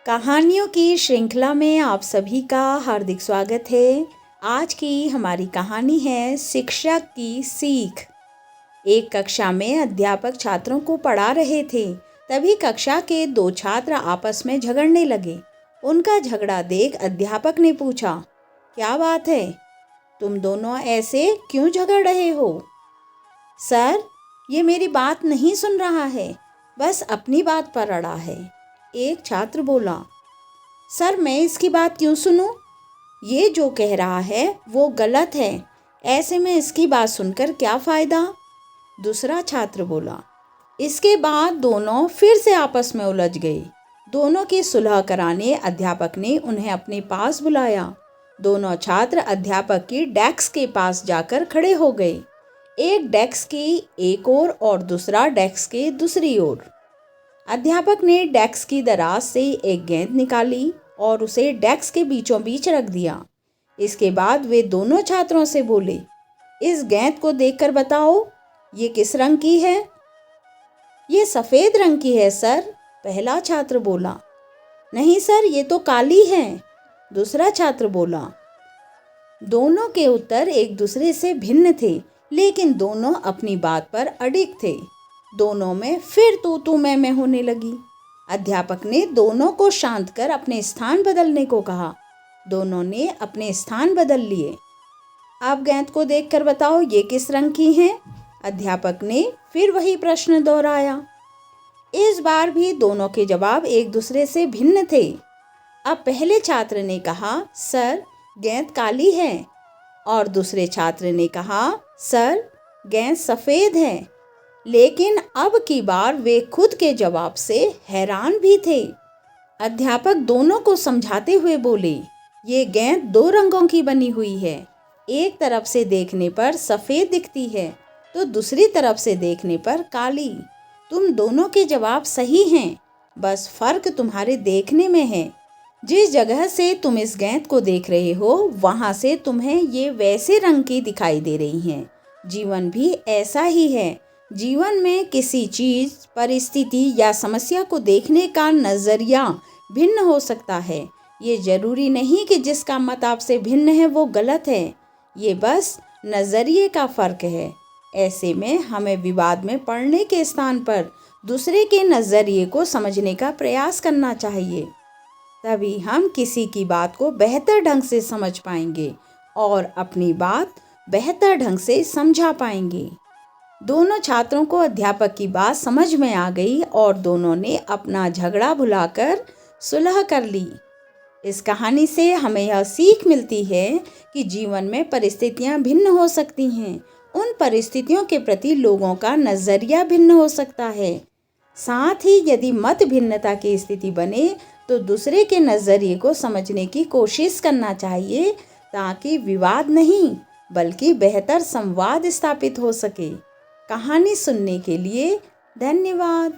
कहानियों की श्रृंखला में आप सभी का हार्दिक स्वागत है। आज की हमारी कहानी है शिक्षक की सीख। एक कक्षा में अध्यापक छात्रों को पढ़ा रहे थे। तभी कक्षा के दो छात्र आपस में झगड़ने लगे। उनका झगड़ा देख अध्यापक ने पूछा, क्या बात है? तुम दोनों ऐसे क्यों झगड़ रहे हो? सर, ये मेरी बात नहीं सुन रहा है, बस अपनी बात पर अड़ा है। एक छात्र बोला, सर मैं इसकी बात क्यों सुनूं? ये जो कह रहा है वो गलत है, ऐसे में इसकी बात सुनकर क्या फ़ायदा? दूसरा छात्र बोला। इसके बाद दोनों फिर से आपस में उलझ गए। दोनों की सुलह कराने अध्यापक ने उन्हें अपने पास बुलाया। दोनों छात्र अध्यापक की डेस्क के पास जाकर खड़े हो गए। एक डेस्क की एक ओर और दूसरा डेस्क के दूसरी ओर। अध्यापक ने डेस्क की दराज से एक गेंद निकाली और उसे डेस्क के बीचों बीच रख दिया। इसके बाद वे दोनों छात्रों से बोले, इस गेंद को देखकर बताओ, ये किस रंग की है? ये सफ़ेद रंग की है सर, पहला छात्र बोला। नहीं सर, ये तो काली है, दूसरा छात्र बोला। दोनों के उत्तर एक दूसरे से भिन्न थे, लेकिन दोनों अपनी बात पर अडिग थे। दोनों में फिर तू मैं होने लगी। अध्यापक ने दोनों को शांत कर अपने स्थान बदलने को कहा। दोनों ने अपने स्थान बदल लिए। अब गेंद को देखकर बताओ, ये किस रंग की है? अध्यापक ने फिर वही प्रश्न दोहराया। इस बार भी दोनों के जवाब एक दूसरे से भिन्न थे। अब पहले छात्र ने कहा, सर गेंद काली है, और दूसरे छात्र ने कहा, सर गेंद सफ़ेद है। लेकिन अब की बार वे खुद के जवाब से हैरान भी थे। अध्यापक दोनों को समझाते हुए बोले, ये गेंद दो रंगों की बनी हुई है। एक तरफ से देखने पर सफ़ेद दिखती है तो दूसरी तरफ से देखने पर काली। तुम दोनों के जवाब सही हैं, बस फ़र्क तुम्हारे देखने में है। जिस जगह से तुम इस गेंद को देख रहे हो, वहाँ से तुम्हें ये वैसे रंग की दिखाई दे रही हैं। जीवन भी ऐसा ही है। जीवन में किसी चीज़, परिस्थिति या समस्या को देखने का नज़रिया भिन्न हो सकता है। ये ज़रूरी नहीं कि जिसका मत आपसे भिन्न है वो गलत है। ये बस नज़रिए का फ़र्क है। ऐसे में हमें विवाद में पड़ने के स्थान पर दूसरे के नज़रिए को समझने का प्रयास करना चाहिए। तभी हम किसी की बात को बेहतर ढंग से समझ पाएंगे और अपनी बात बेहतर ढंग से समझा पाएंगे। दोनों छात्रों को अध्यापक की बात समझ में आ गई और दोनों ने अपना झगड़ा भुलाकर सुलह कर ली। इस कहानी से हमें यह सीख मिलती है कि जीवन में परिस्थितियां भिन्न हो सकती हैं। उन परिस्थितियों के प्रति लोगों का नज़रिया भिन्न हो सकता है। साथ ही यदि मत भिन्नता की स्थिति बने तो दूसरे के नज़रिए को समझने की कोशिश करना चाहिए, ताकि विवाद नहीं बल्कि बेहतर संवाद स्थापित हो सके। कहानी सुनने के लिए धन्यवाद।